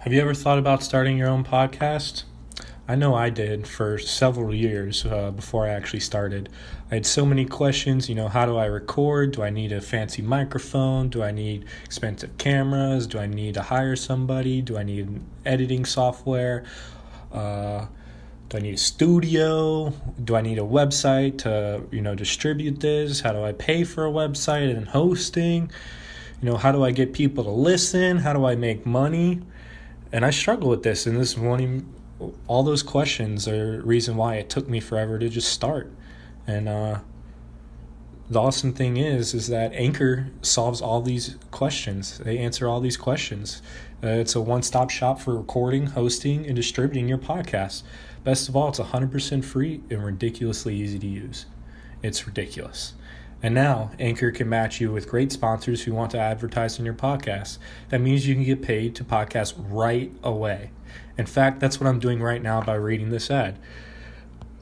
Have you ever thought about starting your own podcast? I know I did for several years before I actually started. I had so many questions, how do I record? Do I need a fancy microphone? Do I need expensive cameras? Do I need to hire somebody? Do I need editing software? Do I need a studio? Do I need a website to, distribute this? How do I pay for a website and hosting? How do I get people to listen? How do I make money? And I struggle with this, and all those questions are the reason why it took me forever to just start. And the awesome thing is that Anchor solves all these questions. They answer all these questions. It's a one-stop shop for recording, hosting, and distributing your podcast. Best of all, it's 100% free and ridiculously easy to use. It's ridiculous. And now, Anchor can match you with great sponsors who want to advertise on your podcast. That means you can get paid to podcast right away. In fact, that's what I'm doing right now by reading this ad.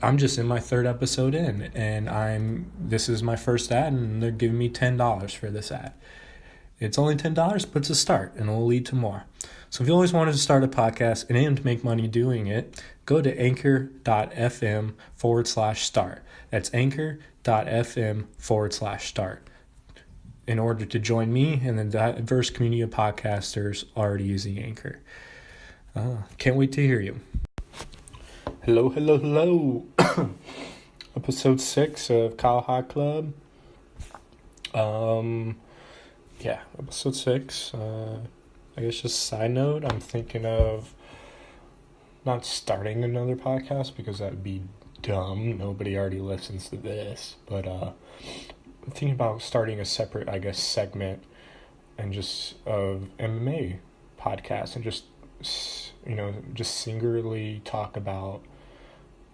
I'm just in my third episode in, and this is my first ad, and they're giving me $10 for this ad. It's only $10, but it's a start, and it will lead to more. So if you always wanted to start a podcast and aim to make money doing it, go to anchor.fm/start. That's anchor.fm/start in order to join me and the diverse community of podcasters already using Anchor. Can't wait to hear you. Hello. Episode 6 of Kyle High Club. Episode 6. I guess just side note, I'm thinking of not starting another podcast because that would be dumb. Nobody already listens to this. But I'm thinking about starting a separate, segment and just of MMA podcast and just singularly talk about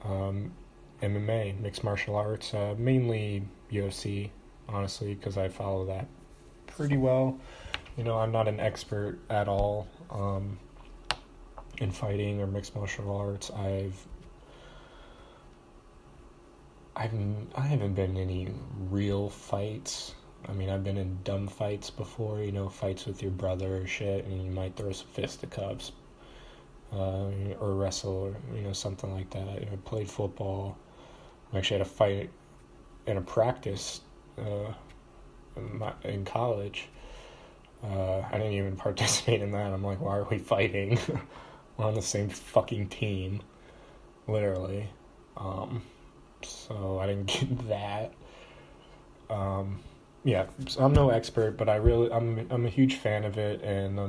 MMA, mixed martial arts, mainly UFC, honestly, because I follow that pretty well. I'm not an expert at all in fighting or mixed martial arts. I haven't been in any real fights. I've been in dumb fights before, fights with your brother or shit, and you might throw some fisticuffs, or wrestle, or, something like that. I played football. I actually had a fight in a practice in college. I didn't even participate in that. I'm like, why are we fighting? We're on the same fucking team, literally. So I didn't get that. So I'm no expert, but I'm a huge fan of it, and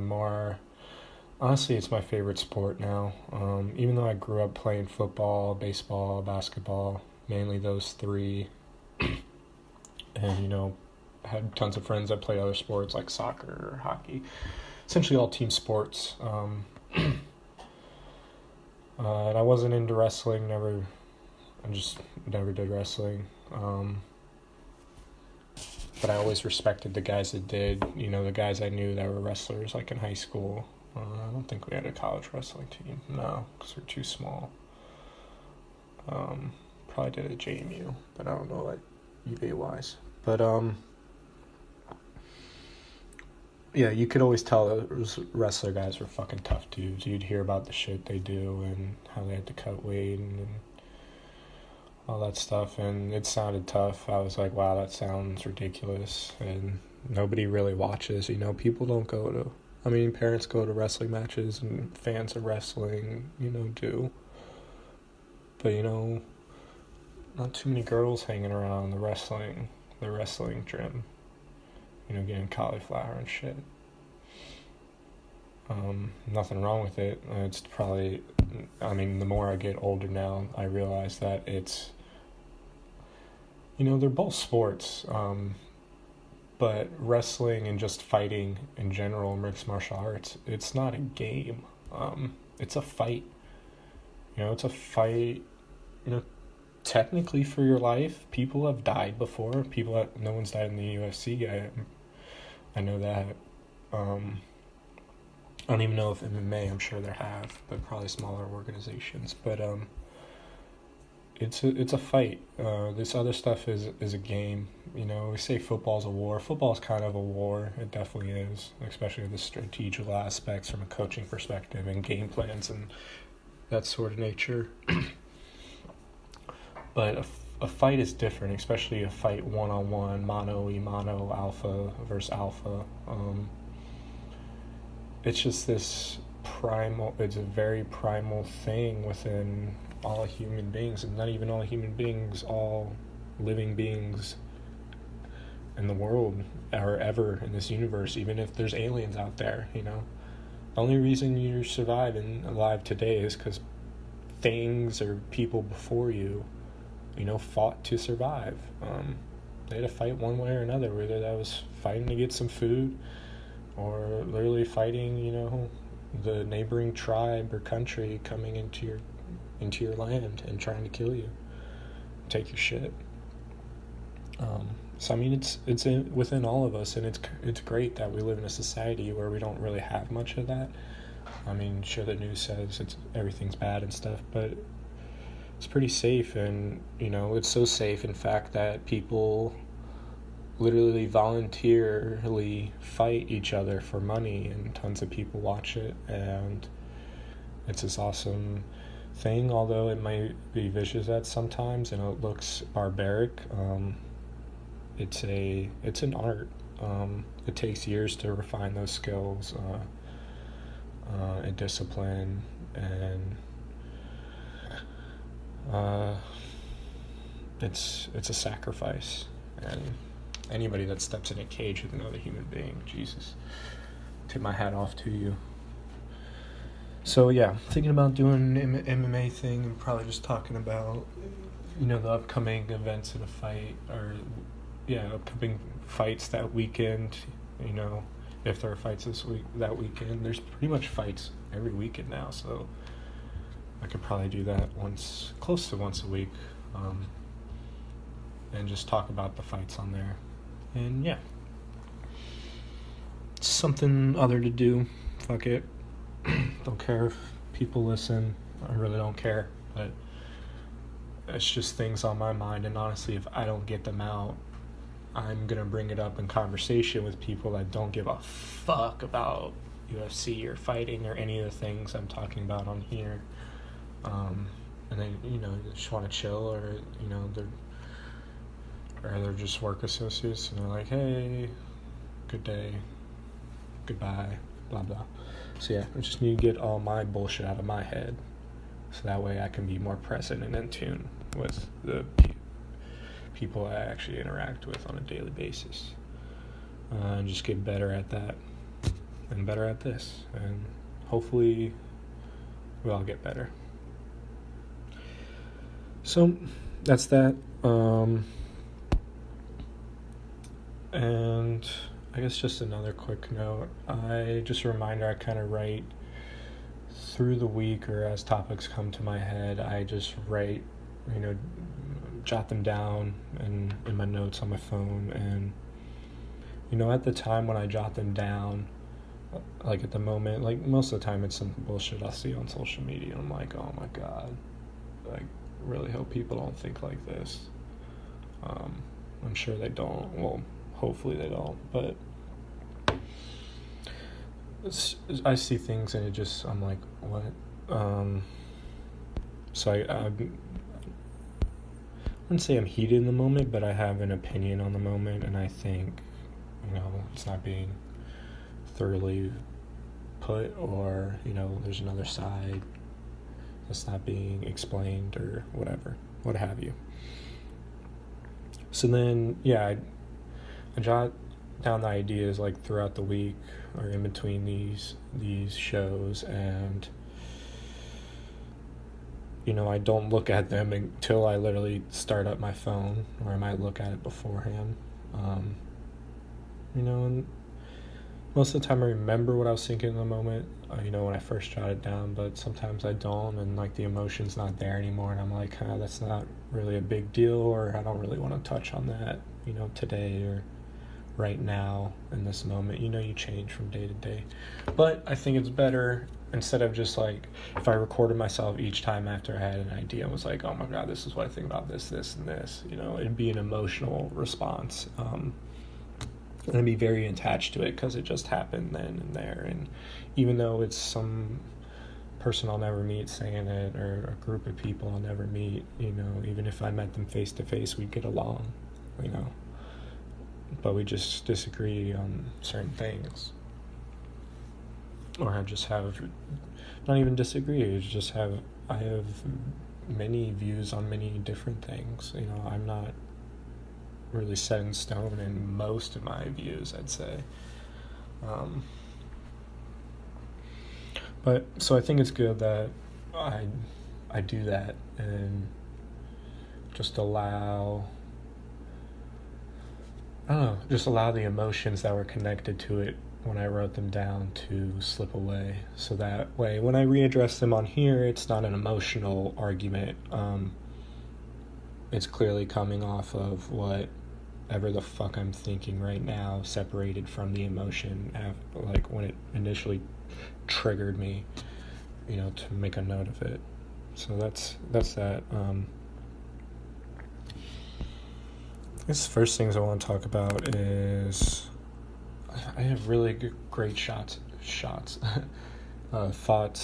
honestly, it's my favorite sport now. Even though I grew up playing football, baseball, basketball, mainly those three, and had tons of friends that played other sports like soccer or hockey, essentially all team sports. And I wasn't into wrestling, I just never did wrestling. But I always respected the guys that did, the guys I knew that were wrestlers, like in high school. I don't think we had a college wrestling team, no, because we're too small. Probably did at JMU, but I don't know, like, UVA-wise. But, you could always tell those wrestler guys were fucking tough dudes. You'd hear about the shit they do and how they had to cut weight and all that stuff, and it sounded tough. I was like, wow, that sounds ridiculous, and nobody really watches. People don't go to, parents go to wrestling matches, and fans of wrestling, do. But, not too many girls hanging around the wrestling gym, getting cauliflower and shit. Nothing wrong with it. It's probably, the more I get older now, I realize that it's, they're both sports, but wrestling and just fighting in general, mixed martial arts, it's not a game. It's a fight. It's a fight, technically for your life. People have died before. No one's died in the UFC. I know that. I don't even know if MMA, I'm sure there have, but probably smaller organizations. But it's a fight. This other stuff is a game. We say football's a war. Football's kind of a war. It definitely is, especially the strategical aspects from a coaching perspective and game plans and that sort of nature. But a fight is different, especially a fight one-on-one, mano-a-mano, alpha versus alpha. It's just this primal, it's a very primal thing within all human beings, and not even all human beings, all living beings in the world or ever in this universe, even if there's aliens out there. The only reason you survive and alive today is because things or people before you fought to survive. They had to fight one way or another, whether that was fighting to get some food or literally fighting the neighboring tribe or country coming into your land and trying to kill you, take your shit. So I mean, it's within all of us, and it's great that we live in a society where we don't really have much of that. I mean, sure, the news says everything's bad and stuff, but it's pretty safe, and it's so safe, in fact, that people literally voluntarily fight each other for money, and tons of people watch it, and it's this awesome thing, although it might be vicious at sometimes and it looks barbaric. It's an art. It takes years to refine those skills and discipline, and it's a sacrifice. And anybody that steps in a cage with another human being, Jesus, tip my hat off to you. So yeah, thinking about doing an MMA thing and probably just talking about, the upcoming events in a fight, or upcoming fights that weekend. If there are fights that weekend, there's pretty much fights every weekend now, so I could probably do that close to once a week, and just talk about the fights on there. And yeah, it's something other to do. Fuck it. Don't care if people listen. I really don't care, but it's just things on my mind, and honestly, if I don't get them out, I'm gonna bring it up in conversation with people that don't give a fuck about UFC or fighting or any of the things I'm talking about on here. And they, just want to chill, or they're just work associates, and they're like, hey, good day, goodbye, blah blah. So yeah, I just need to get all my bullshit out of my head, so that way I can be more present and in tune with the people I actually interact with on a daily basis, and just get better at that and better at this, and hopefully we'll all get better. So that's that. And I guess just another quick note. Just a reminder, I kind of write through the week, or as topics come to my head, I just write, jot them down and in my notes on my phone. And, at the time when I jot them down, like at the moment, like most of the time it's some bullshit I'll see on social media. I'm like, oh my God, like, really hope people don't think like this. I'm sure they don't. Well, hopefully they don't, but I see things and I'm like, what? So I wouldn't say I'm heated in the moment, but I have an opinion on the moment, and I think, it's not being thoroughly put, or, there's another side that's not being explained, or whatever, what have you. So then, yeah, I jot down the ideas like throughout the week or in between these shows, and I don't look at them until I literally start up my phone, or I might look at it beforehand. And most of the time I remember what I was thinking in the moment, when I first jotted it down, but sometimes I don't, and like the emotion's not there anymore, and I'm like, that's not really a big deal, or I don't really want to touch on that, today or right now in this moment. You change from day to day, but I think it's better instead of just like, if I recorded myself each time after I had an idea and was like, oh my god, this is what I think about this, this, and this, you know, it'd be an emotional response. And I'd be very attached to it because it just happened then and there. And even though it's some person I'll never meet saying it, or a group of people I'll never meet, you know, even if I met them face to face, we'd get along, you know, but we just disagree on certain things. Or I just have, not even disagree, it's just I have many views on many different things. You know, I'm not really set in stone in most of my views, I'd say. But so I think it's good that I do that and just allow the emotions that were connected to it when I wrote them down to slip away. So that way, when I readdress them on here, it's not an emotional argument. It's clearly coming off of whatever the fuck I'm thinking right now, separated from the emotion, like when it initially triggered me, you know, to make a note of it. So that's that. I guess the first things I want to talk about is I have really great thoughts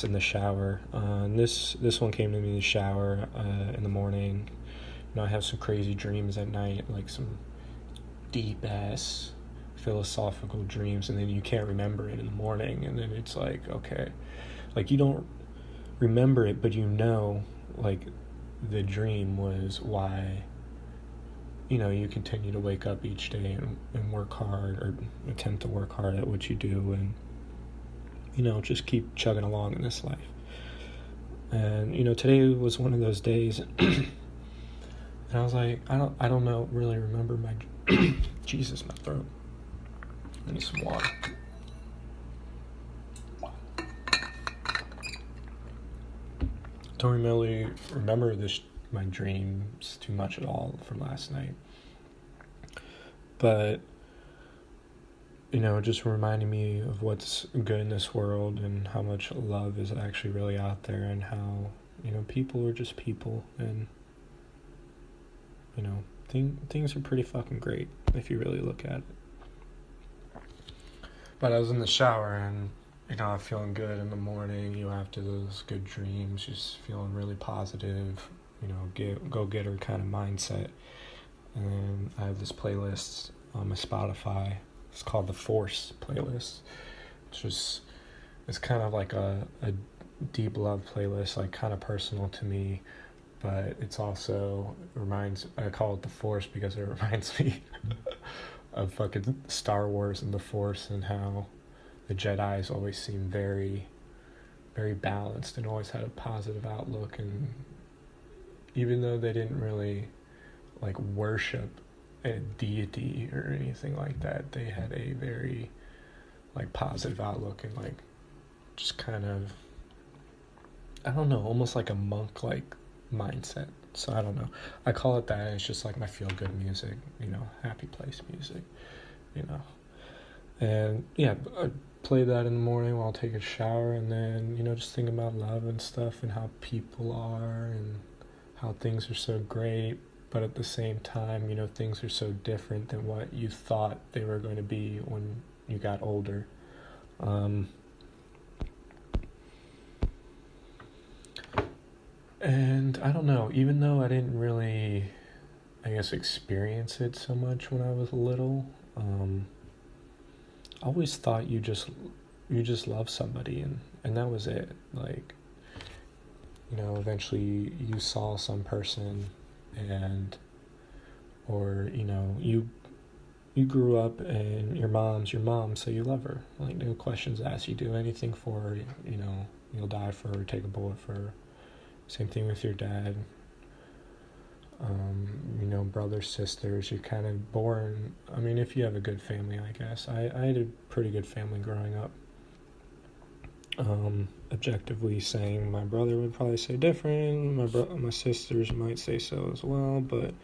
in the shower. And this one came to me in the shower in the morning. You know, I have some crazy dreams at night, like some deep ass philosophical dreams, and then you can't remember it in the morning, and then it's like, okay, like you don't remember it, but you know, like the dream was why, you know, you continue to wake up each day and work hard, or attempt to work hard at what you do, and, you know, just keep chugging along in this life. And, you know, today was one of those days, and I was like, I don't know, really remember my, Jesus, my throat. I need some water. Don't really remember my dreams too much at all from last night. But, you know, just reminding me of what's good in this world and how much love is actually really out there, and how, you know, people are just people, and, you know, things are pretty fucking great if you really look at it. But I was in the shower, and, you know, I'm feeling good in the morning, you know, after those good dreams, just feeling really positive, you know, go-getter kind of mindset. And I have this playlist on my Spotify. It's called the Force playlist. It's kind of like a deep love playlist, like kind of personal to me, but it's also I call it the Force because it reminds me of fucking Star Wars and the Force, and how the Jedis always seem very, very balanced and always had a positive outlook. And even though they didn't really like worship a deity or anything like that, they had a very like positive outlook, and like just kind of, I don't know, almost like a monk like mindset. So I don't know, I call it that. It's just like my feel good music, you know, happy place music, you know. And yeah, I play that in the morning while I take a shower, and then, you know, just think about love and stuff, and how people are, and how things are so great, but at the same time, you know, things are so different than what you thought they were going to be when you got older. And I don't know, even though I didn't really, I guess, experience it so much when I was little, I always thought you just love somebody, and that was it. Like, you know, eventually you saw some person, or, you know, you grew up and your mom's your mom, so you love her. Like, no questions asked. You do anything for her, you know, you'll die for her, take a bullet for her. Same thing with your dad. You know, brothers, sisters, you're kind of born, I mean, if you have a good family, I guess. I had a pretty good family growing up. Objectively saying, my brother would probably say different, my sisters might say so as well, but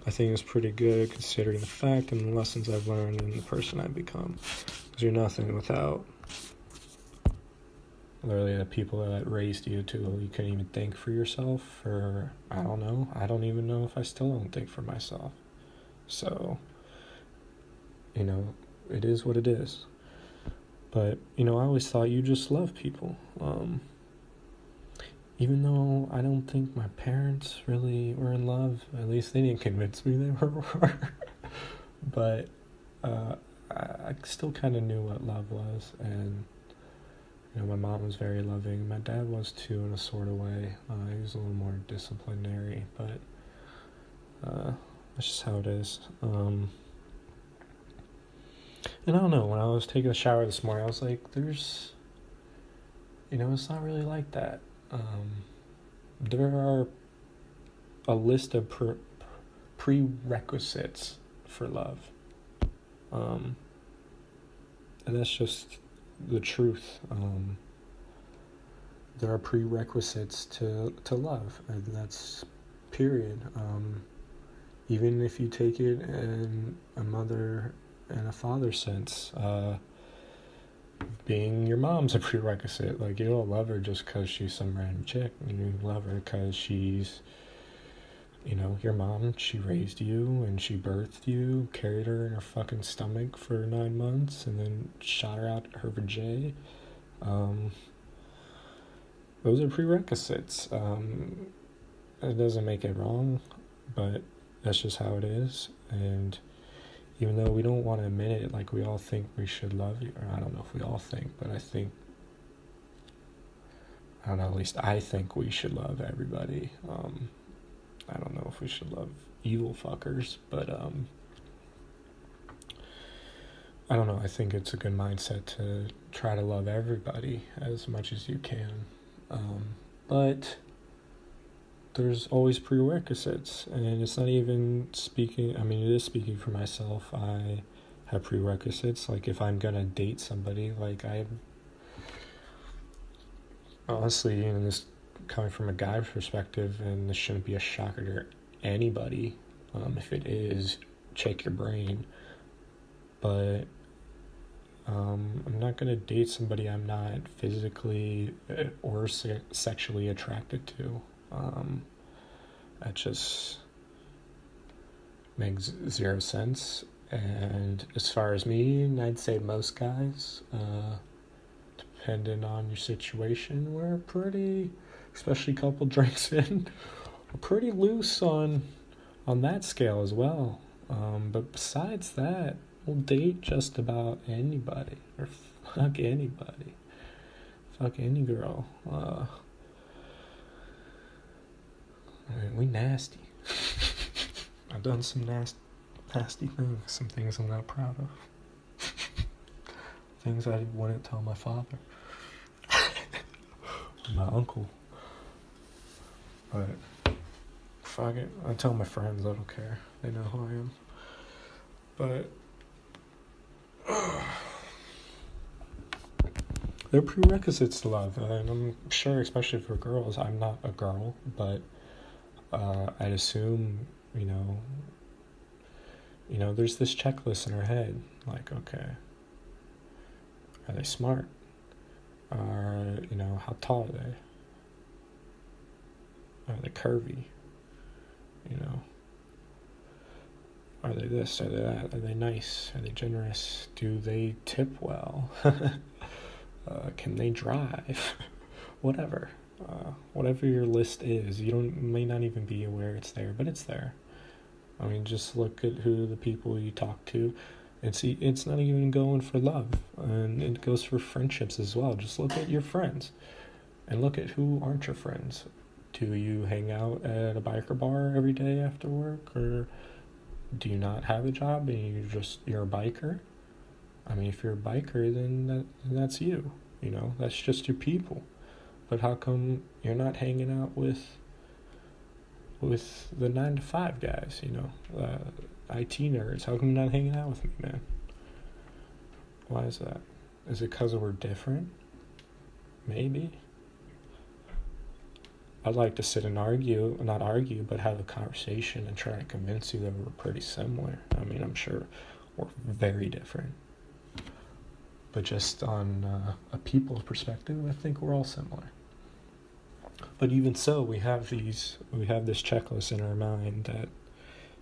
I think it's pretty good considering the fact and the lessons I've learned and the person I've become. Because you're nothing without literally the people that raised you to you couldn't even think for yourself, or I don't know. I don't even know if I still don't think for myself. So, it is what it is. But, I always thought you just love people. Even though I don't think my parents really were in love, at least they didn't convince me they were. But I still kind of knew what love was, and my mom was very loving. My dad was too, in a sort of way. He was a little more disciplinary, but that's just how it is. And I don't know, when I was taking a shower this morning, I was like, it's not really like that. There are a list of prerequisites for love. And that's just the truth. There are prerequisites to love, and that's period. Even if you take it in a mother and a father sense, being your mom's a prerequisite. Like, you don't love her just because she's some random chick. You love her because she's, your mom. She raised you, and she birthed you, carried her in her fucking stomach for 9 months, and then shot her out her vajay. Those are prerequisites. It doesn't make it wrong, but that's just how it is. And even though we don't want to admit it, like, we all think we should love you, or I don't know if we all think, but I don't know, at least I think we should love everybody. I don't know if we should love evil fuckers, but I don't know, I think it's a good mindset to try to love everybody as much as you can. But there's always prerequisites, and it's not even speaking, it is speaking for myself. I have prerequisites. Like, if I'm gonna date somebody, like, honestly, this coming from a guy's perspective, and this shouldn't be a shocker to anybody. If it is, check your brain. But I'm not gonna date somebody I'm not physically or sexually attracted to. That just makes zero sense. And as far as me, and I'd say most guys, depending on your situation, we're pretty, especially a couple drinks in, we're pretty loose on that scale as well. But besides that, we'll date just about anybody, or fuck anybody, fuck any girl. We nasty. I've done some nasty things, some things I'm not proud of. Things I wouldn't tell my father. My uncle. But fuck it, I tell my friends, I don't care. They know who I am. But there are prerequisites to love, and I'm sure, especially for girls, I'm not a girl, but I'd assume, there's this checklist in her head, like, okay, are they smart? How tall are they? Are they curvy? Are they this? Are they that? Are they nice? Are they generous? Do they tip well? Can they drive? Whatever. Whatever your list is, you may not even be aware it's there, but it's there. Just look at who the people you talk to, and see, it's not even going for love, and it goes for friendships as well. Just look at your friends, and look at who aren't your friends. Do you hang out at a biker bar every day after work, or do you not have a job and you're a biker? If you're a biker, then that's you. That's just your people. But how come you're not hanging out with the 9-to-5 guys, IT nerds? How come you're not hanging out with me, man? Why is that? Is it because we're different? Maybe. I'd like to sit and not argue, but have a conversation and try to convince you that we're pretty similar. I'm sure we're very different. But just on a people perspective, I think we're all similar. But even so, we have this checklist in our mind that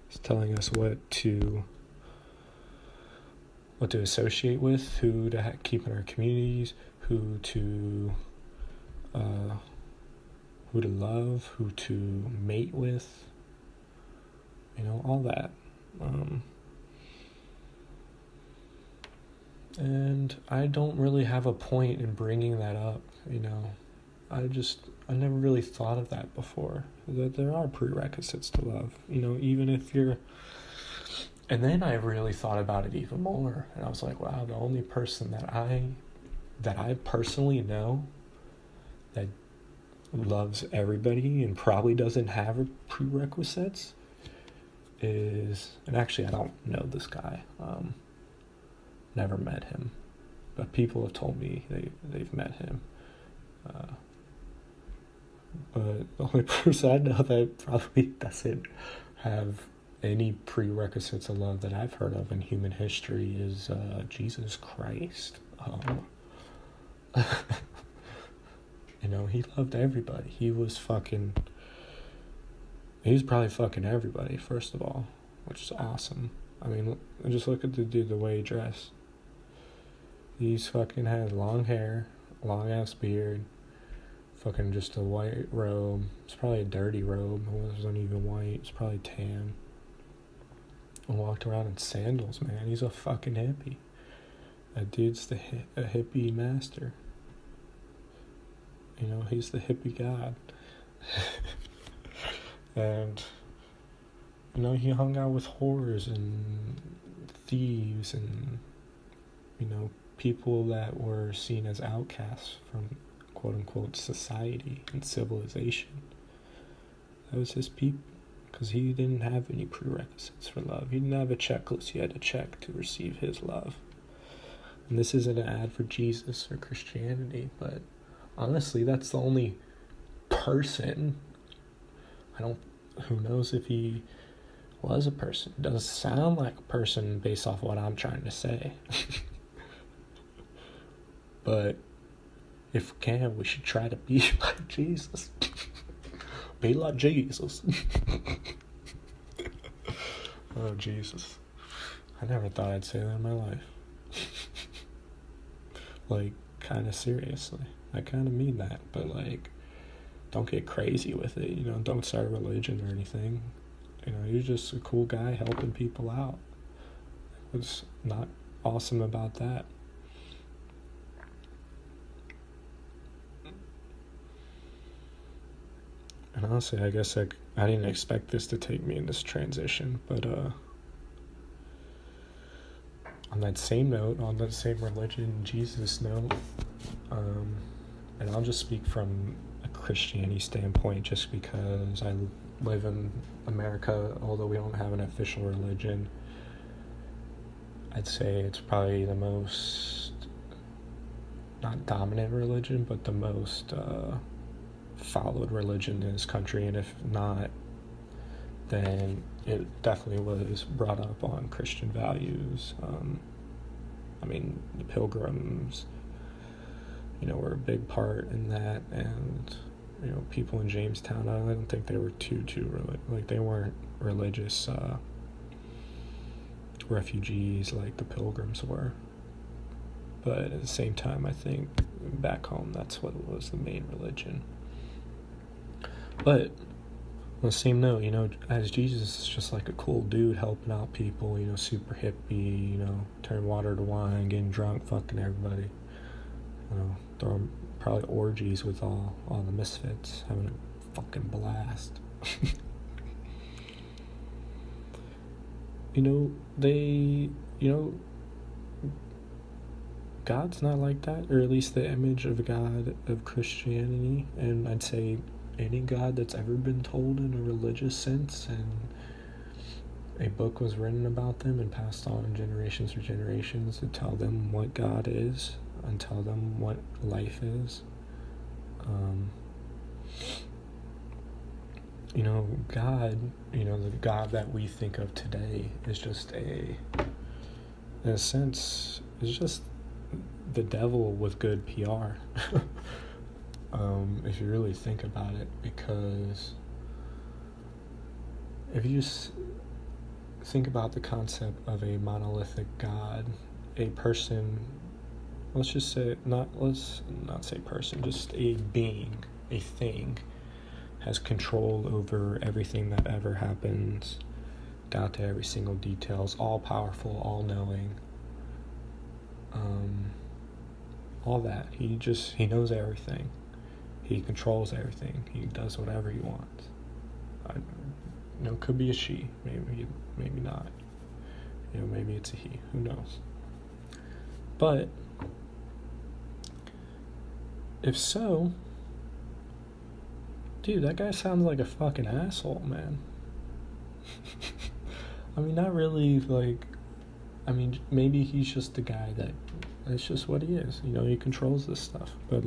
is telling us what to associate with, who to keep in our communities, who to love, who to mate with, all that. And I don't really have a point in bringing that up, I never really thought of that before, that there are prerequisites to love, even if you're... And then I really thought about it even more, and I was like, wow, the only person that I personally know that loves everybody and probably doesn't have prerequisites is... And actually, I don't know this guy. Never met him, but people have told me they've met him. But the only person I know that probably doesn't have any prerequisites of love that I've heard of in human history is Jesus Christ. He loved everybody. He was probably fucking everybody, first of all, which is awesome. I mean, just look at the dude, the way he dressed. He's fucking had long hair, long ass beard, fucking just a white robe. It's probably a dirty robe. It wasn't even white. It's probably tan. And walked around in sandals, man. He's a fucking hippie. That dude's a hippie master. He's the hippie god. And, he hung out with whores and thieves and, people that were seen as outcasts from quote-unquote society and civilization. That was his people, because he didn't have any prerequisites for love. He didn't have a checklist you had to check to receive his love. And this isn't an ad for Jesus or Christianity, but honestly, that's the only person. Who knows if he was a person? It doesn't sound like a person based off what I'm trying to say. But if we can, we should try to be like Jesus. Be like Jesus. Oh, Jesus. I never thought I'd say that in my life. Like, kind of seriously. I kind of mean that, but don't get crazy with it, don't start a religion or anything. You're just a cool guy helping people out. What's not awesome about that? And honestly, I guess I didn't expect this to take me in this transition, but on that same note, on that same religion, Jesus note, and I'll just speak from a Christianity standpoint just because I live in America, although we don't have an official religion. I'd say it's probably the most, not dominant religion, but the most followed religion in this country, and if not, then it definitely was brought up on Christian values. The Pilgrims, were a big part in that, and people in Jamestown, I don't think they were too they weren't religious refugees like the Pilgrims were. But at the same time, I think back home, that's what was the main religion. But on the same note, as Jesus is just like a cool dude helping out people, super hippie, turn water to wine, getting drunk, fucking everybody. Throwing probably orgies with all the misfits, having a fucking blast. God's not like that, or at least the image of God of Christianity, and I'd say any God that's ever been told in a religious sense, and a book was written about them and passed on generations for generations to tell them what God is and tell them what life is. God, the God that we think of today is just in a sense, is just the devil with good PR. If you really think about it, because if you just think about the concept of a monolithic God, a person, let's not say person, just a being, a thing, has control over everything that ever happens, down to every single details, all powerful, all knowing, all that. He knows everything. He controls everything. He does whatever he wants. Could be a she, maybe not. Maybe it's a he. Who knows? But if so, dude, that guy sounds like a fucking asshole, man. I mean, not really, maybe he's just the guy that's just what he is. He controls this stuff. But,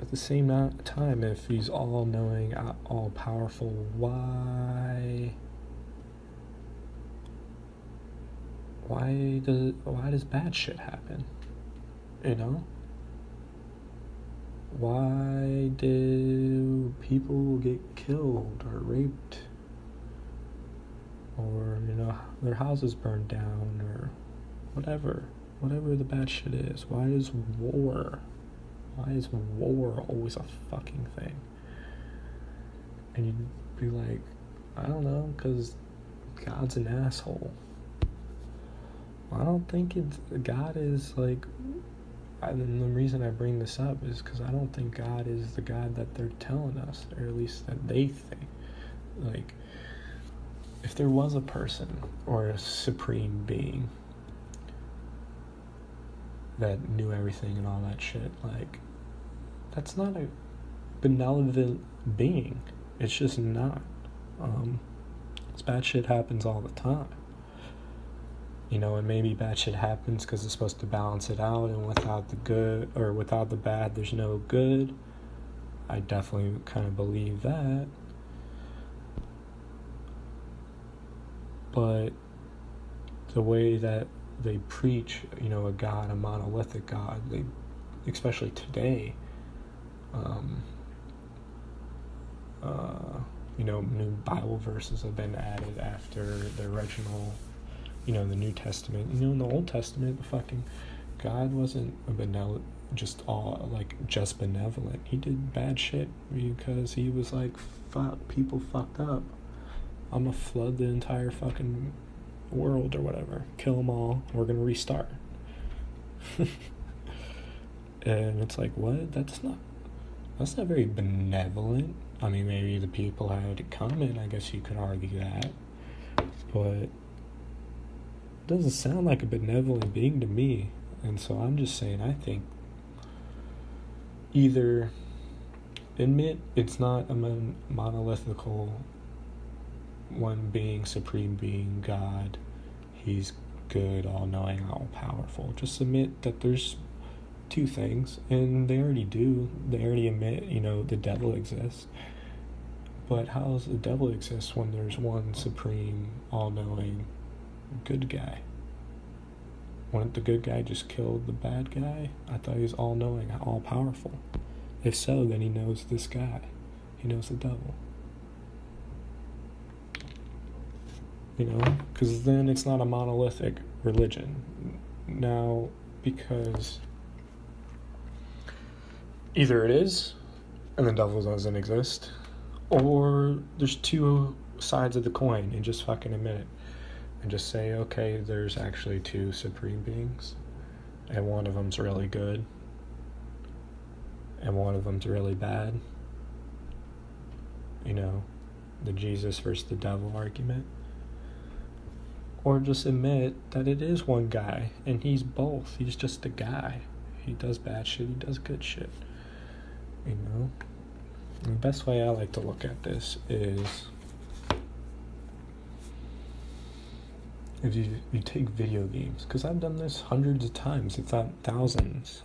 at the same time, if he's all-knowing, all-powerful, why does bad shit happen? Why do people get killed or raped, or their houses burned down, or whatever the bad shit is? Why is war always a fucking thing? And you'd be like, I don't know, because God's an asshole. I don't think God is and the reason I bring this up is because I don't think God is the God that they're telling us, or at least that they think. If there was a person or a supreme being that knew everything and all that shit, that's not a benevolent being. It's just not. This bad shit happens all the time. And maybe bad shit happens because it's supposed to balance it out, and without the good, or without the bad, there's no good. I definitely kind of believe that. But the way that they preach, a God, a monolithic God, especially today, new Bible verses have been added after the original, the New Testament. In the Old Testament, the fucking God wasn't a benevolent, just benevolent. He did bad shit because he was like, fuck, people fucked up. I'm gonna flood the entire fucking world or whatever. Kill them all. We're gonna restart. And it's like, what? That's not very benevolent. I mean, maybe the people had it coming. I guess you could argue that. But it doesn't sound like a benevolent being to me. And so I'm just saying, I think either admit it's not a monolithical one being, supreme being, God. He's good, all-knowing, all-powerful. Just admit that there's two things, and they already do. They already admit, the devil exists. But how does the devil exist when there's one supreme, all-knowing, good guy? Wouldn't the good guy just kill the bad guy? I thought he was all-knowing, all-powerful. If so, then he knows this guy. He knows the devil. Because then it's not a monolithic religion. Now, because either it is, and the devil doesn't exist, or there's two sides of the coin, and just fucking admit it. And just say, okay, there's actually two supreme beings, and one of them's really good, and one of them's really bad. The Jesus versus the devil argument. Or just admit that it is one guy, and he's both. He's just a guy. He does bad shit, he does good shit. And the best way I like to look at this is, if you take video games, because I've done this hundreds of times, if not thousands.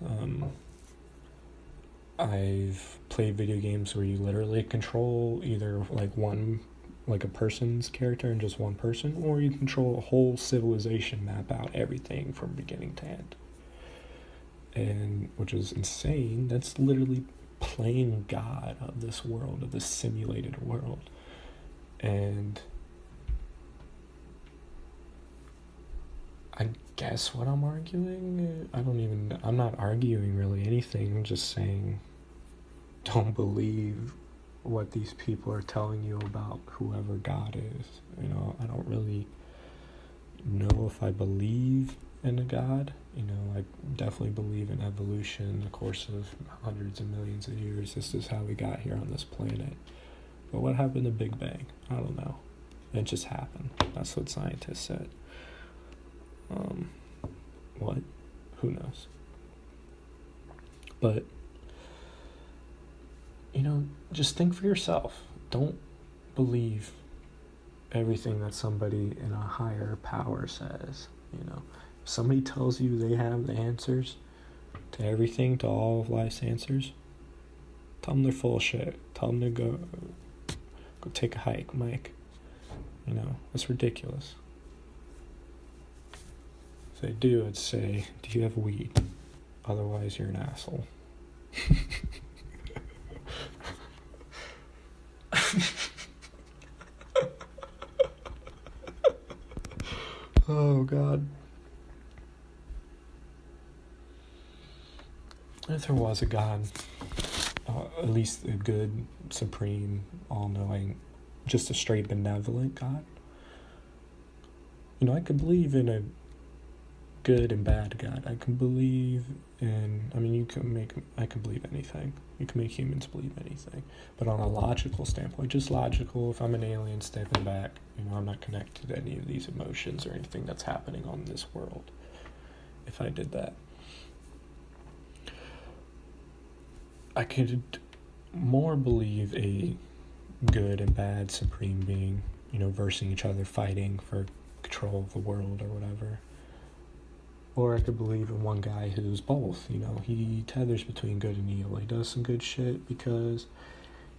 I've played video games where you literally control either one like a person's character and just one person, or you control a whole civilization, map out everything from beginning to end. And which is insane. That's literally playing God of this world, of this simulated world. And I guess what I'm arguing, I'm not arguing really anything. I'm just saying, don't believe what these people are telling you about whoever God is. You know, I don't really know if I believe in a God. You know, I definitely believe in evolution in the course of hundreds of millions of years. This is how we got here on this planet. But what happened to Big Bang? I don't know. It just happened. That's what scientists said. What? Who knows? But, you know, just think for yourself. Don't believe everything that somebody in a higher power says. You know, if somebody tells you they have the answers to everything, to all of life's answers, tell them they're full of shit. Tell them to go take a hike, Mike. You know, it's ridiculous. If they do, I'd say, do you have weed? Otherwise, you're an asshole. Oh, God. If there was a God, at least a good, supreme, all-knowing, just a straight benevolent God, you know, I could believe in a good and bad God. I can believe in, I can believe anything. You can make humans believe anything. But on a logical standpoint, just logical, if I'm an alien stepping back, you know, I'm not connected to any of these emotions or anything that's happening on this world. If I did that, I could more believe a good and bad supreme being, you know, versing each other, fighting for control of the world or whatever. Or I could believe in one guy who's both, you know, he tethers between good and evil. He does some good shit because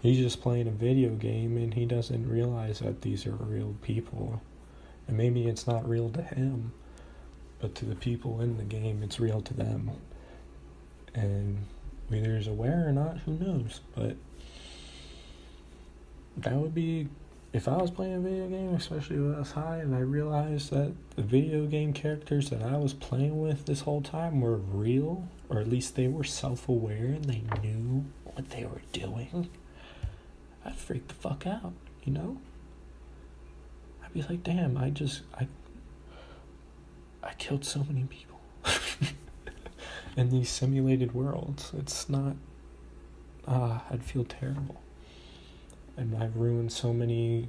he's just playing a video game and he doesn't realize that these are real people. And maybe it's not real to him, but to the people in the game, it's real to them. And whether he's aware or not, who knows? But that would be, if I was playing a video game, especially if I was high, and I realized that the video game characters that I was playing with this whole time were real, or at least they were self-aware and they knew what they were doing, I'd freak the fuck out, you know? I'd be like, damn, I killed so many people in these simulated worlds. It's not, I'd feel terrible. And I've ruined so many,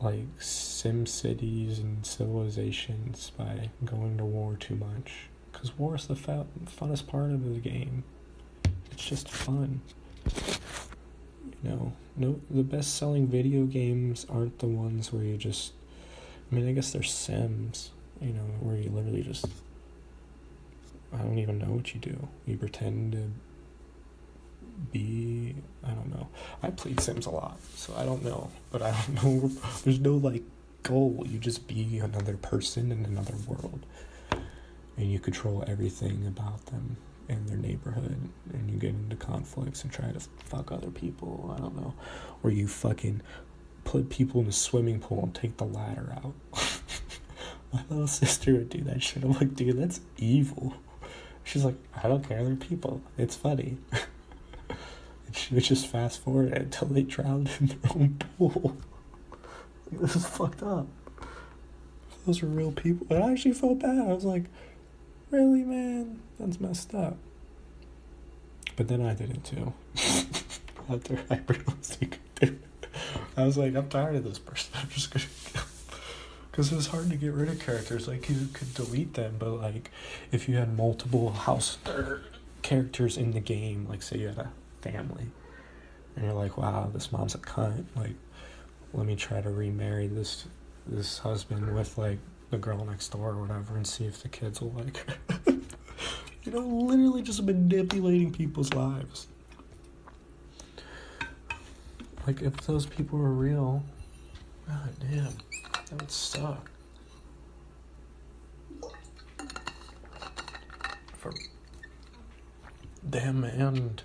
like, sim cities and civilizations by going to war too much. Because war is the funnest part of the game. It's just fun. You know, the best-selling video games aren't the ones where you just, I mean, I guess they're sims, you know, where you literally just, I don't even know what you do. You pretend to be, I don't know. I played Sims a lot, so I don't know. But I don't know, there's no, like, goal. You just be another person in another world. And you control everything about them and their neighborhood. And you get into conflicts and try to fuck other people. I don't know. Or you fucking put people in a swimming pool and take the ladder out. My little sister would do that shit. I'm like, dude, that's evil. She's like, I don't care, they're people. It's funny. And she would just fast forward until they drowned in their own pool. This is fucked up. Those are real people. And I actually felt bad. I was like, really, man? That's messed up. But then I did it too. After I realized you could do it. I was like, I'm tired of this person. I'm just gonna kill him. Because it was hard to get rid of characters. Like, you could delete them, but, like, if you had multiple characters in the game, like, say you had a family, and you're like, wow, this mom's a cunt. Like, let me try to remarry this husband with, like, the girl next door or whatever and see if the kids will like her. You know, literally just manipulating people's lives. Like, if those people were real, God damn, that would suck. For them and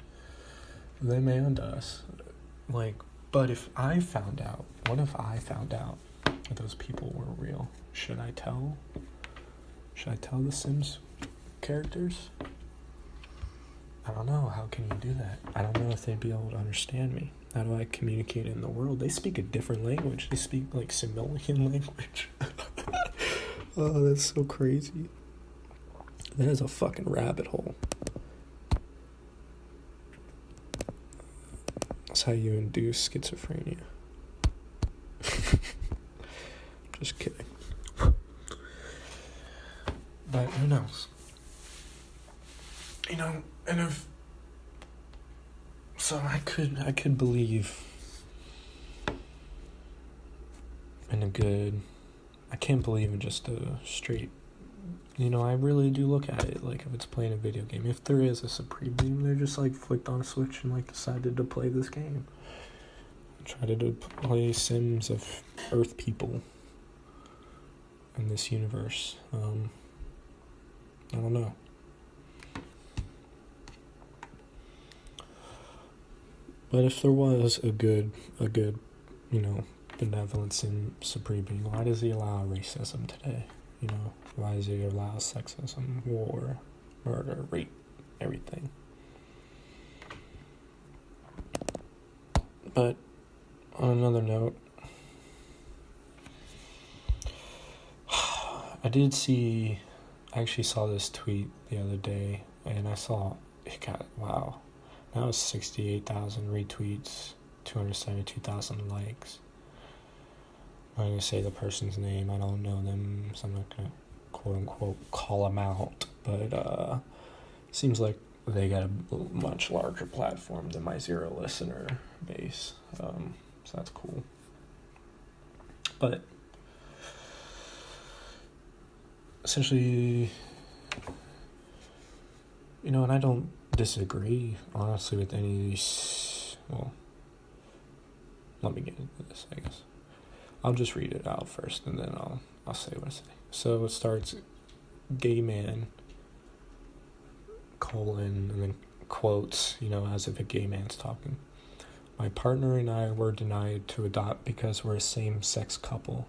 us. Like, but if I found out, what if I found out that those people were real? Should I tell the Sims characters? I don't know. How can you do that? I don't know if they'd be able to understand me. How do I communicate in the world? They speak a different language. They speak like Similian language. Oh, that's so crazy. That is a fucking rabbit hole. That's how you induce schizophrenia. Just kidding. But who knows? You know, and if so, I could believe in a good. I can't believe in just a straight. You know, I really do look at it like if it's playing a video game. If there is a Supreme Being, they're just like flicked on a switch and like decided to play this game. Try to play Sims of Earth people in this universe. I don't know. But if there was a good, you know, benevolence in Supreme Being, why does he allow racism today? You know, why does he allow sexism, war, murder, rape, everything? But on another note, I actually saw this tweet the other day, and I saw it got, wow, now it's 68,000 retweets, 272,000 likes. I'm not going to say the person's name, I don't know them, so I'm not going to quote-unquote call them out, but seems like they got a much larger platform than my zero listener base, so that's cool. But essentially, you know, and I don't disagree, honestly, with any of these, well, let me get into this, I guess. I'll just read it out first, and then I'll say what I say. So it starts, gay man, colon, and then quotes, you know, as if a gay man's talking. My partner and I were denied to adopt because we're a same-sex couple,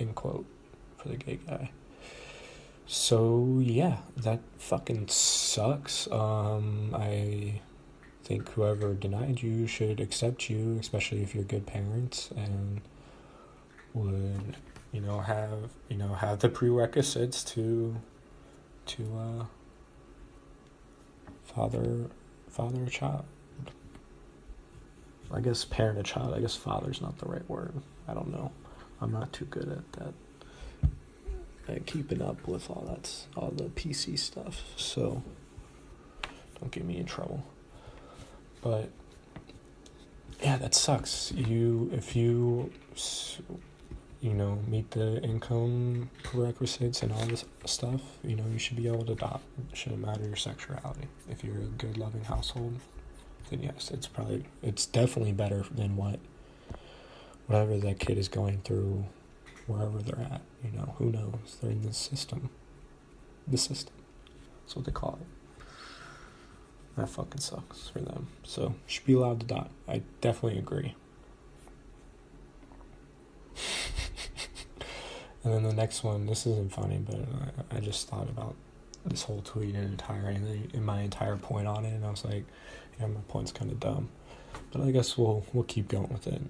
end quote, for the gay guy. So, yeah, that fucking sucks. I think whoever denied you should accept you, especially if you're good parents and would, you know, have the prerequisites to father a child. I guess parent a child. I guess father's not the right word. I don't know. I'm not too good at that. At keeping up with all the PC stuff. So don't get me in trouble. But yeah, that sucks. If you know, meet the income prerequisites and all this stuff, you know, you should be able to adopt. It shouldn't matter your sexuality. If you're a good, loving household, then yes, it's definitely better than whatever that kid is going through, wherever they're at. You know, who knows? They're in the system. The system. That's what they call it. That fucking sucks for them. So, should be allowed to adopt. I definitely agree. And then the next one, this isn't funny, but I just thought about this whole tweet and my entire point on it, and I was like, yeah, my point's kind of dumb. But I guess we'll keep going with it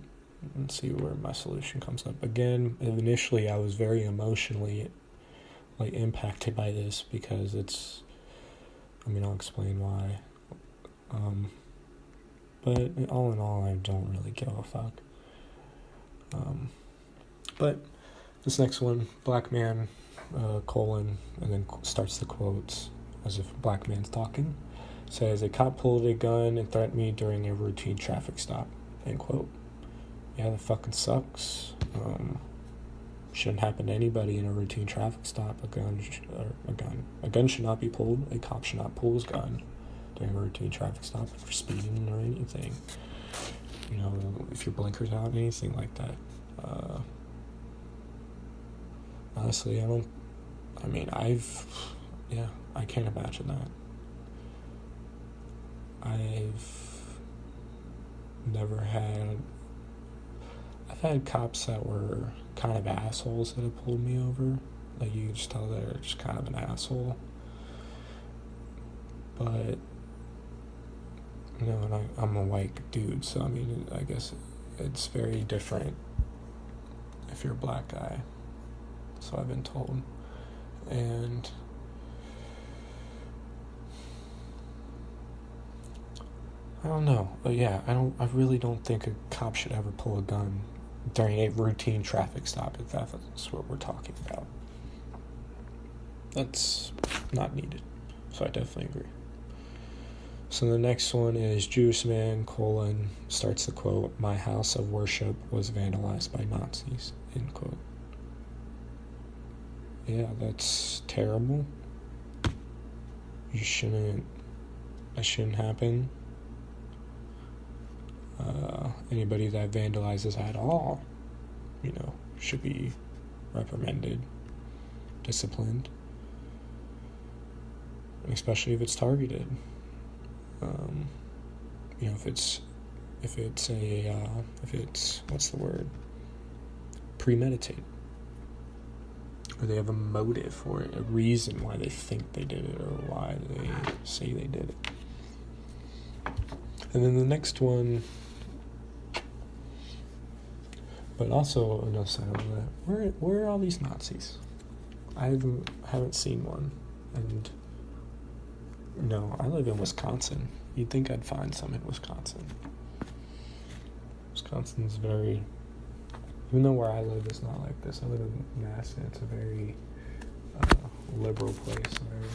and see where my solution comes up. Again, initially I was very emotionally impacted by this because I'll explain why. But all in all, I don't really give a fuck. But this next one, black man, colon, and then starts the quotes as if black man's talking. Says, a cop pulled a gun and threatened me during a routine traffic stop, end quote. Yeah, that fucking sucks. Shouldn't happen to anybody in a routine traffic stop. A gun should not be pulled. A cop should not pull his gun during a routine traffic stop for speeding or anything. if your blinkers out, anything like that. Honestly, I can't imagine that. I've had cops that were kind of assholes that have pulled me over. Like, you can just tell they're just kind of an asshole. But, and I'm a white dude, so I guess it's very different if you're a black guy. So I've been told. And I don't know. But yeah, I really don't think a cop should ever pull a gun during a routine traffic stop, if that's what we're talking about. That's not needed. So I definitely agree. So the next one is Jewish man, starts the quote, "My house of worship was vandalized by Nazis," end quote. Yeah, that's terrible. That shouldn't happen. Anybody that vandalizes at all, should be reprimanded, disciplined, especially if it's targeted. If it's premeditated, or they have a motive for it, a reason why they think they did it, or why they say they did it. And then the next one, but also on the other side of that, where are all these Nazis? I haven't seen one, and I live in Wisconsin. You'd think I'd find some in Wisconsin. Wisconsin's very, even though where I live is not like this. I live in Madison. It's a very liberal place, a very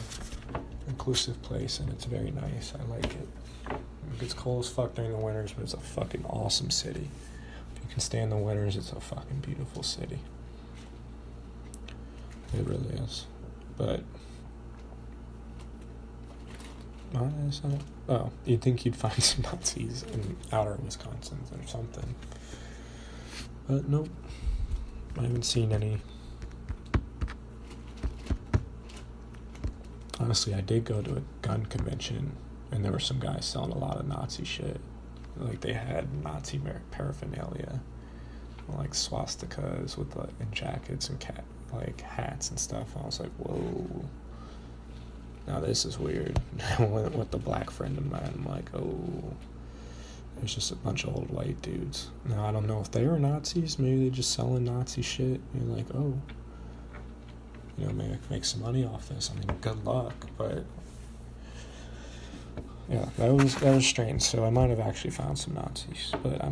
inclusive place, and it's very nice. I like it. It gets cold as fuck during the winters, but it's a fucking awesome city. If you can stand the winters, it's a fucking beautiful city. It really is. But you'd think you'd find some Nazis in outer Wisconsin or something. But nope. I haven't seen any. Honestly, I did go to a gun convention, and there were some guys selling a lot of Nazi shit. Like, they had Nazi paraphernalia, like swastikas and jackets and hats and stuff. I was like, whoa. Now this is weird. I went with the black friend of mine. I'm like, oh, there's just a bunch of old white dudes. Now, I don't know if they were Nazis. Maybe they're just selling Nazi shit. You're like, oh, maybe I can make some money off this. Good luck. But yeah, that was strange. So I might have actually found some Nazis, but I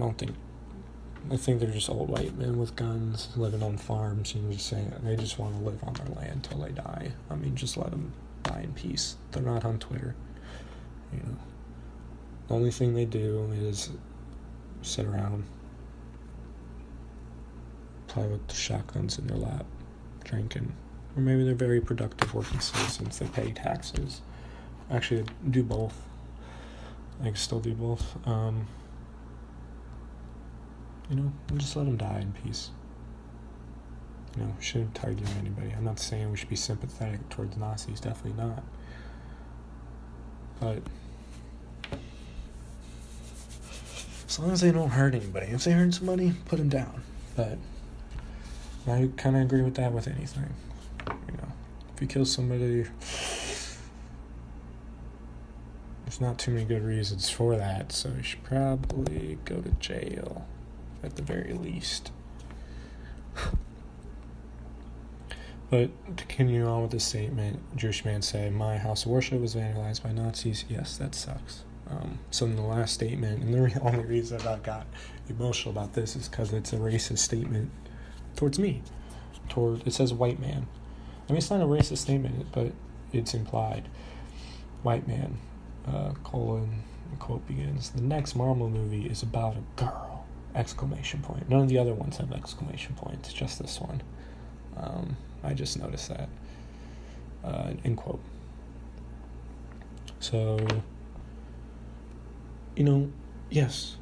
think they're just old white men with guns living on farms, just saying they just want to live on their land till they die. Just let them die in peace. They're not on Twitter. The only thing they do is sit around, play with the shotguns in their lap, drinking. Or maybe they're very productive working citizens. They pay taxes. Actually, I do both. I can still do both. Just let them die in peace. Shouldn't target anybody. I'm not saying we should be sympathetic towards Nazis. Definitely not. But as long as they don't hurt anybody. If they hurt somebody, put them down. But I kind of agree with that with anything. If you kill somebody, there's not too many good reasons for that, so you should probably go to jail at the very least. But to continue on with the statement, Jewish man said, "My house of worship was vandalized by Nazis." Yes, that sucks. So in the last statement, and the only reason that I got emotional about this is because it's a racist statement towards me. It says white man. It's not a racist statement, but it's implied. White man, colon, the quote begins, "The next Marvel movie is about a girl!" Exclamation point. None of the other ones have exclamation points, just this one. I just noticed that. End quote. So, yes,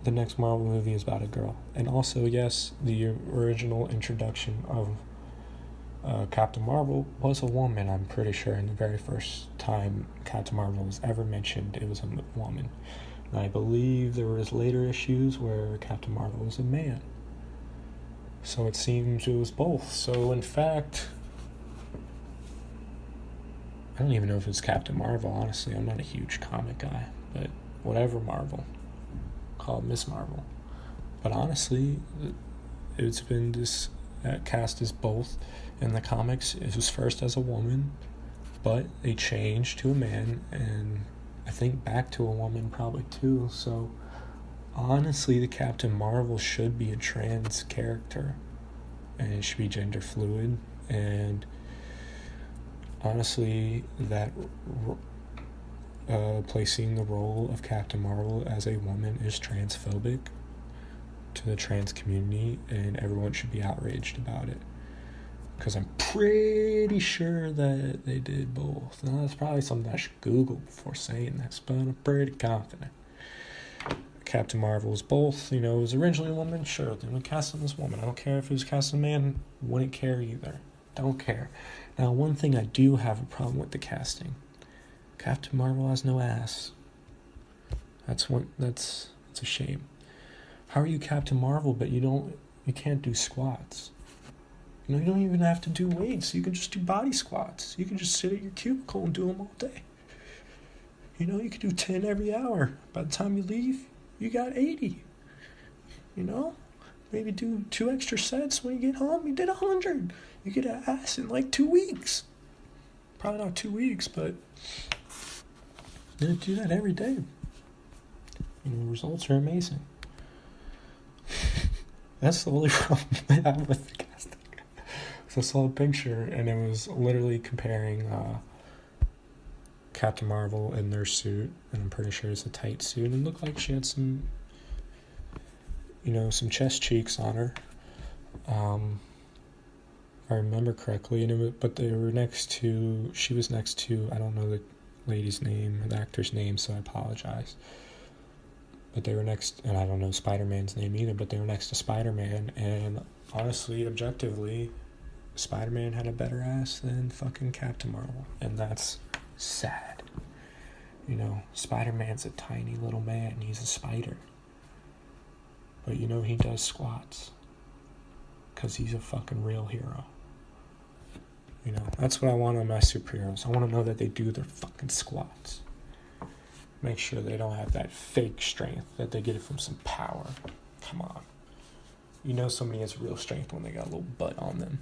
the next Marvel movie is about a girl. And also, yes, the original introduction of Captain Marvel was a woman, I'm pretty sure. And the very first time Captain Marvel was ever mentioned, it was a woman. And I believe there was later issues where Captain Marvel was a man. So it seems it was both. So in fact, I don't even know if it's Captain Marvel, honestly. I'm not a huge comic guy, but whatever Marvel. Call it Miss Marvel. But honestly, it's been cast as both. In the comics, it was first as a woman, but they changed to a man, and I think back to a woman probably too. So honestly, the Captain Marvel should be a trans character, and it should be gender fluid. And honestly, that placing the role of Captain Marvel as a woman is transphobic to the trans community, and everyone should be outraged about it. Because I'm pretty sure that they did both. Now, that's probably something I should Google before saying this, but I'm pretty confident. Captain Marvel was both. It was originally a woman. Sure, they would cast him as a woman. I don't care if it was cast as a man. Wouldn't care either. Don't care. Now, one thing I do have a problem with the casting. Captain Marvel has no ass. That's a shame. How are you Captain Marvel, but you can't do squats? You don't even have to do weights. You can just do body squats. You can just sit at your cubicle and do them all day. You could do 10 every hour. By the time you leave, you got 80. Maybe do 2 extra sets. When you get home, you did 100. You get an ass in like 2 weeks. Probably not 2 weeks, but you do that every day. The results are amazing. That's the only problem I have with the casting. So I saw a picture, and it was literally comparing Captain Marvel in their suit, and I'm pretty sure it's a tight suit. It looked like she had some some chest cheeks on her, if I remember correctly. But she was next to, I don't know the lady's name, the actor's name, so I apologize. But they were next, and I don't know Spider-Man's name either, but they were next to Spider-Man, and honestly, objectively, Spider-Man had a better ass than fucking Captain Marvel, and that's sad. Spider-Man's a tiny little man, he's a spider. But he does squats, because he's a fucking real hero. That's what I want on my superheroes. I want to know that they do their fucking squats. Make sure they don't have that fake strength, that they get it from some power. Come on. Somebody has real strength when they got a little butt on them.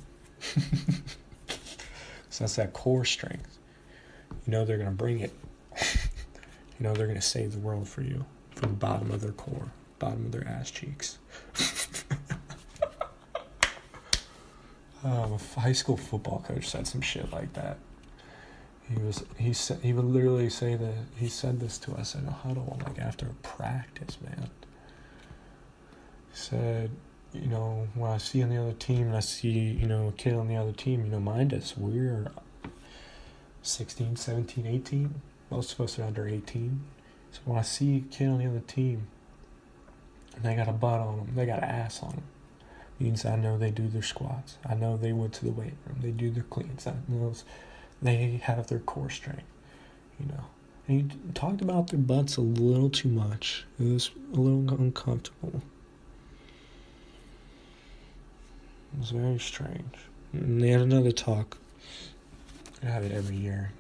So that's that core strength. They're going to bring it. They're going to save the world for you from the bottom of their core, bottom of their ass cheeks. A high school football coach said some shit like that. He would literally say that he said this to us in a huddle, like after a practice, man. He said, when I see on the other team and I see, a kid on the other team, mind us, we're 16, 17, 18. Most of us are under 18. So when I see a kid on the other team and they got a butt on them, they got an ass on them, means I know they do their squats. I know they went to the weight room. They do their cleans. I know they have their core strength, And he talked about their butts a little too much. It was a little uncomfortable. It was very strange. And they had another talk. I have it every year.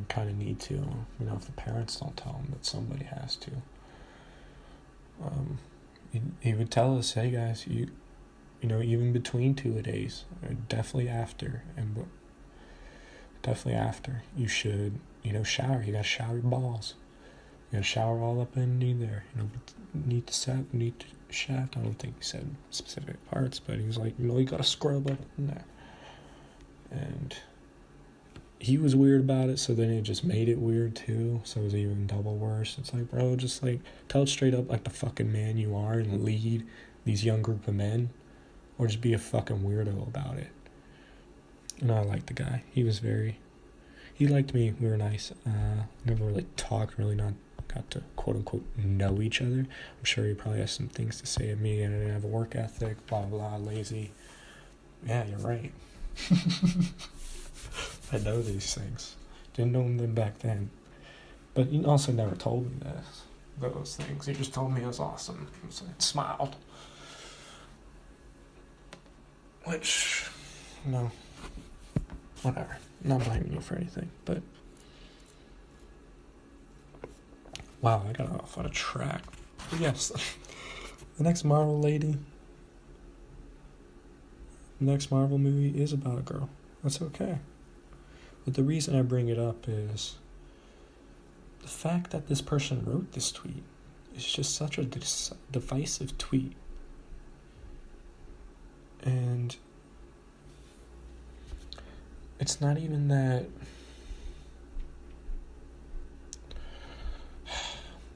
Kind of need to. If the parents don't tell them, that somebody has to. He would tell us, hey guys, even between 2-a-days, definitely after, you should, shower. You gotta shower your balls. You gotta shower all up underneath there. Neat the shaft. I don't think he said specific parts, but he was like, you gotta scrub up in there. And he was weird about it, so then it just made it weird too, so it was even double worse. It's like, bro, just tell it straight up like the fucking man you are and lead these young group of men, or just be a fucking weirdo about it. And I liked the guy. He liked me. We were nice. Never really talked, really not got to quote unquote know each other. I'm sure he probably has some things to say to me, and I didn't have a work ethic, blah blah, lazy. Yeah, you're right. I know these things. Didn't know them back then. But he also never told me those things. He just told me it was awesome. It smiled. Which, whatever. I'm not blaming you for anything, but wow, I got off on a track. But yes, the next Marvel movie is about a girl. That's okay. But the reason I bring it up is the fact that this person wrote this tweet is just such a divisive tweet. And it's not even that...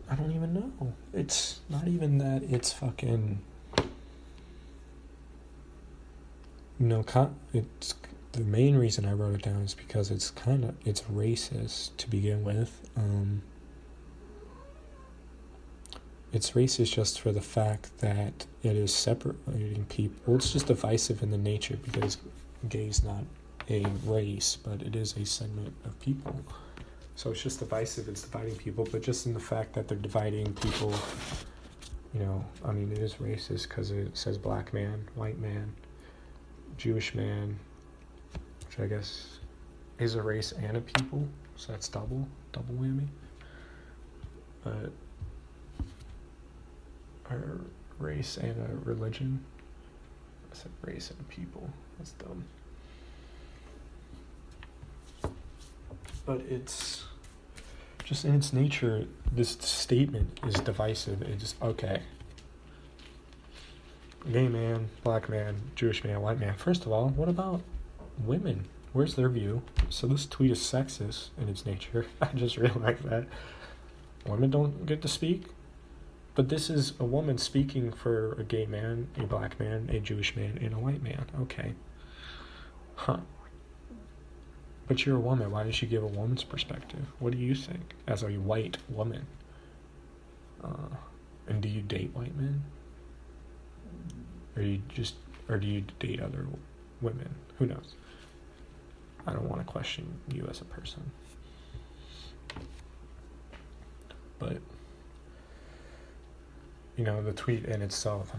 I don't even know. It's not even that it's fucking... it's... The main reason I wrote it down is because it's racist to begin with. It's racist just for the fact that it is separating people. Well, it's just divisive in the nature because gay is not a race, but it is a segment of people. So it's just divisive. It's dividing people, but just in the fact that they're dividing people, it is racist because it says black man, white man, Jewish man, which I guess is a race and a people, so that's double whammy. But a race and a religion. I said race and a people. That's dumb. But it's just in its nature, this statement is divisive. It's okay. Gay man, black man, Jewish man, white man. First of all, what about women? Where's their view? So this tweet is sexist in its nature. I just realized that. Women don't get to speak. But this is a woman speaking for a gay man, a black man, a Jewish man, and a white man. Okay. Huh. But you're a woman. Why did she give a woman's perspective? What do you think as a white woman? And do you date white men? Or do you date other women? Who knows? I don't want to question you as a person. But the tweet in itself,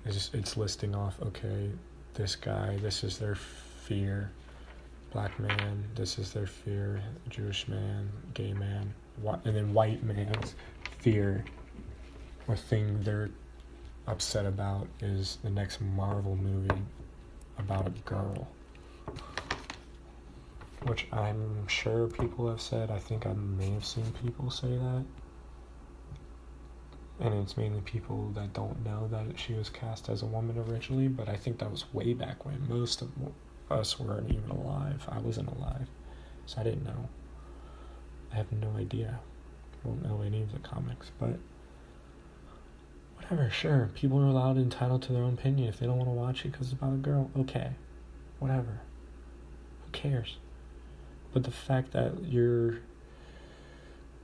it's listing off, okay, this guy, this is their fear. Black man, this is their fear. Jewish man, gay man, and then white man's fear or thing they're upset about is the next Marvel movie about a girl. Which I'm sure people have said. I think I may have seen people say that. And it's mainly people that don't know that she was cast as a woman originally, but I think that was way back when. Most of us weren't even alive. I wasn't alive, so I didn't know. I have no idea. I don't know any of the comics, but whatever, sure. People are allowed and entitled to their own opinion. If they don't want to watch it because it's about a girl, okay. Whatever. Who cares? But the fact that you're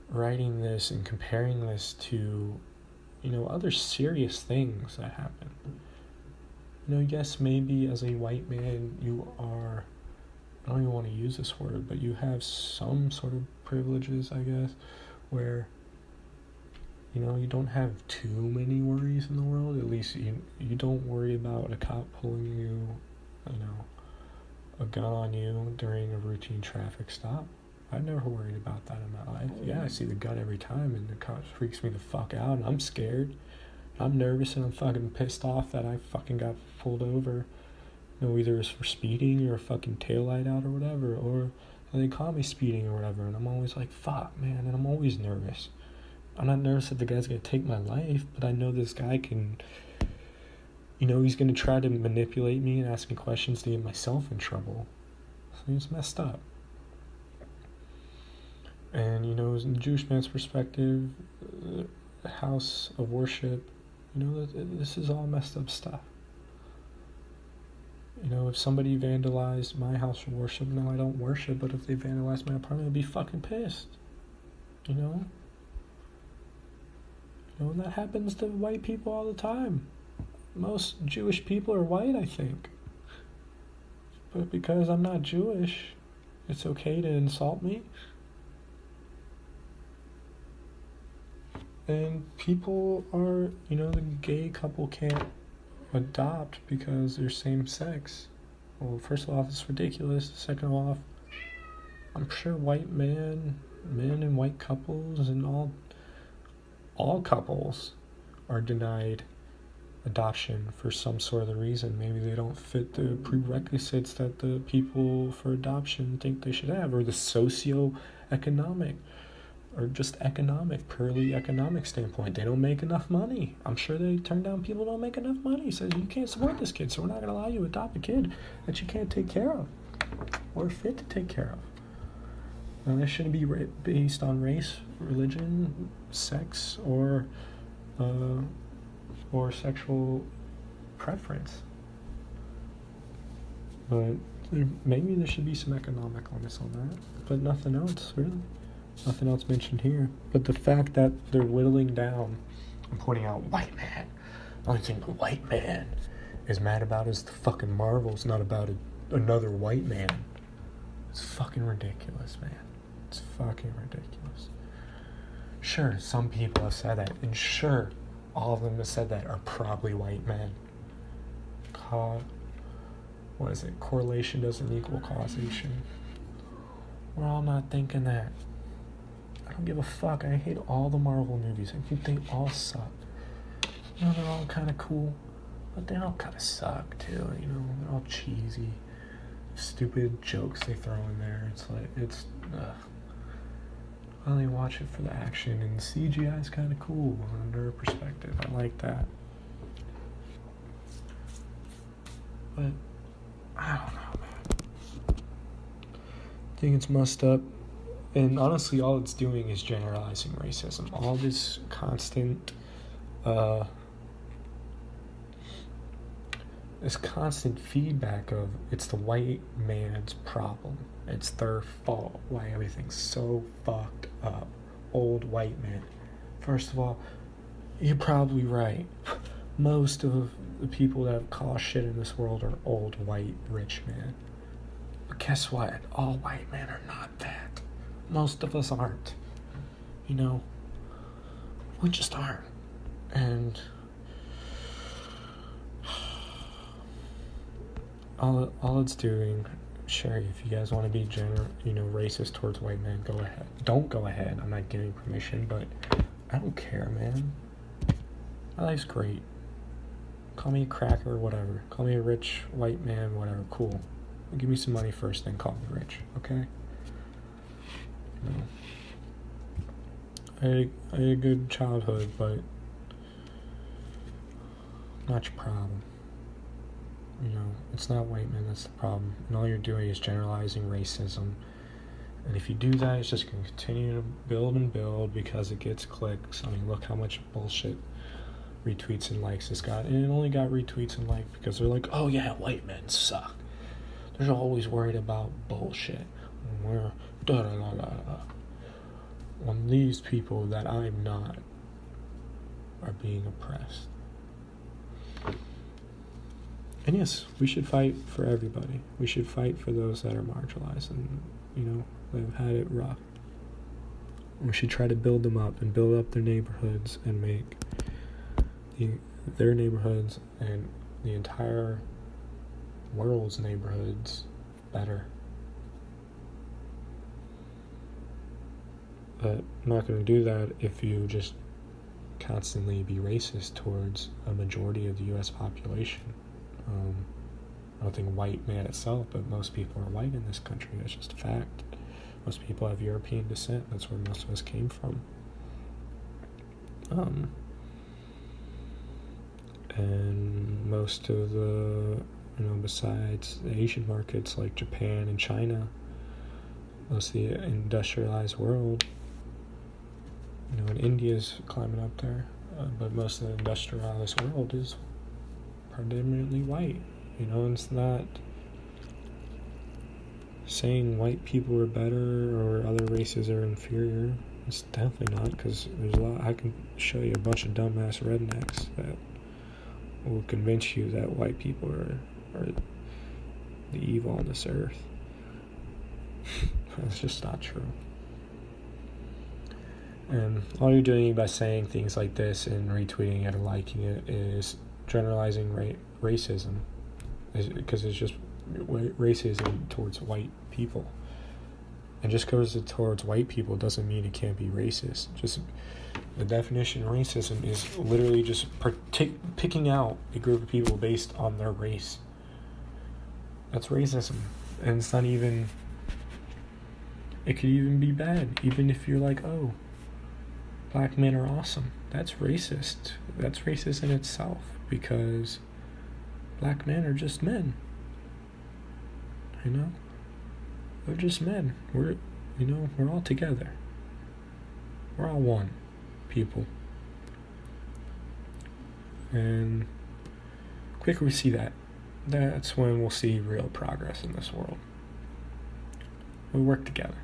writing this and comparing this to other serious things that happen. Yes, maybe as a white man, you are, I don't even want to use this word, but you have some sort of privileges, I guess, where, you don't have too many worries in the world. At least you don't worry about a cop pulling you, a gun on you during a routine traffic stop. I've never worried about that in my life. Yeah, I see the gun every time, and the cop freaks me the fuck out, and I'm scared. I'm nervous, and I'm fucking pissed off that I fucking got pulled over. Either it's for speeding or a fucking taillight out or whatever, or they call me speeding or whatever, and I'm always like, fuck, man, and I'm always nervous. I'm not nervous that the guy's gonna take my life, but I know this guy can, he's gonna try to manipulate me and ask me questions to get myself in trouble. So it's messed up. And, in the Jewish man's perspective, the house of worship, this is all messed up stuff. If somebody vandalized my house of worship, no, I don't worship, but if they vandalized my apartment, I'd be fucking pissed. And that happens to white people all the time. Most Jewish people are white, I think. But because I'm not Jewish, it's okay to insult me. And people are, the gay couple can't adopt because they're same sex. Well, first of all, it's ridiculous. Second of all, I'm sure white men and white couples and all couples are denied adoption for some sort of reason. Maybe they don't fit the prerequisites that the people for adoption think they should have, or the socio-economic, or just purely economic standpoint. They don't make enough money. I'm sure they turn down people who don't make enough money. Says, you can't support this kid, so we're not going to allow you to adopt a kid that you can't take care of or fit to take care of. Now, this shouldn't be based on race, religion, sex, or sexual preference. But maybe there should be some economic onus on that, but nothing else, really. Nothing else mentioned here. But the fact that they're whittling down and pointing out white man. The only thing the white man is mad about is the fucking Marvels, not about another white man. It's fucking ridiculous, man. It's fucking ridiculous. Sure, some people have said that, and sure, all of them that said that are probably white men. What is it? Correlation doesn't equal causation. We're all not thinking that. I don't give a fuck. I hate all the Marvel movies. I think they all suck. They're all kind of cool, but they all kind of suck too. They're all cheesy, stupid jokes they throw in there. I only watch it for the action, and the CGI is kind of cool under a perspective. I like that. But I don't know, man. I think it's messed up. And honestly, all it's doing is generalizing racism. All this constant feedback of it's the white man's problem. It's their fault why everything's so fucked up. Old white men. First of all, you're probably right. Most of the people that have caused shit in this world are old white rich men. But guess what? All white men are not that. Most of us aren't. We just aren't. And all it's doing, sure, if you guys want to be racist towards white men, go ahead. Don't go ahead. I'm not giving permission, but I don't care, man. My life's great. Call me a cracker, whatever. Call me a rich white man, whatever. Cool. Give me some money first, then call me rich, okay? I had a good childhood, but not your problem. It's not white men that's the problem. And all you're doing is generalizing racism. And if you do that, it's just going to continue to build and build because it gets clicks. I mean, look how much bullshit retweets and likes it's got. And it only got retweets and likes because they're like, oh yeah, white men suck. They're always worried about bullshit. We're da-da-da-da-da. When these people that I'm not are being oppressed. And yes, we should fight for everybody. We should fight for those that are marginalized and, they've had it rough. We should try to build them up and build up their neighborhoods and make their neighborhoods and the entire world's neighborhoods better. But I'm not going to do that if you just constantly be racist towards a majority of the U.S. population. I don't think white man itself, but most people are white in this country. That's just a fact. Most people have European descent. That's where most of us came from. And most of the, besides the Asian markets like Japan and China, most of the industrialized world, and India's climbing up there, but most of the industrialized world is predominantly white. It's not saying white people are better or other races are inferior. It's definitely not, because there's a lot. I can show you a bunch of dumbass rednecks that will convince you that white people are the evil on this earth. That's just not true. And all you're doing by saying things like this and retweeting it or liking it is generalizing racism, because it's just racism towards white people. And just because it's towards white people doesn't mean it can't be racist. Just the definition of racism is literally just picking out a group of people based on their race. That's racism. And it's not even... It could even be bad. Even if you're like, oh, black men are awesome. That's racist. That's racist in itself, because black men are just men. You know? They're just men. We're all together. We're all one, people. And the quicker we see that, that's when we'll see real progress in this world. We work together.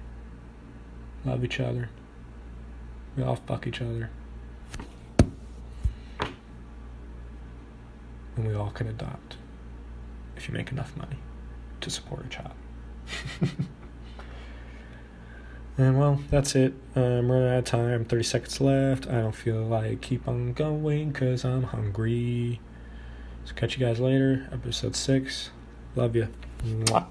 Love each other. We all fuck each other. And we all can adopt if you make enough money to support a child. And well, that's it. I'm running out of time. 30 seconds left. I don't feel like keep on going because I'm hungry. So catch you guys later. Episode 6. Love you. Mwah.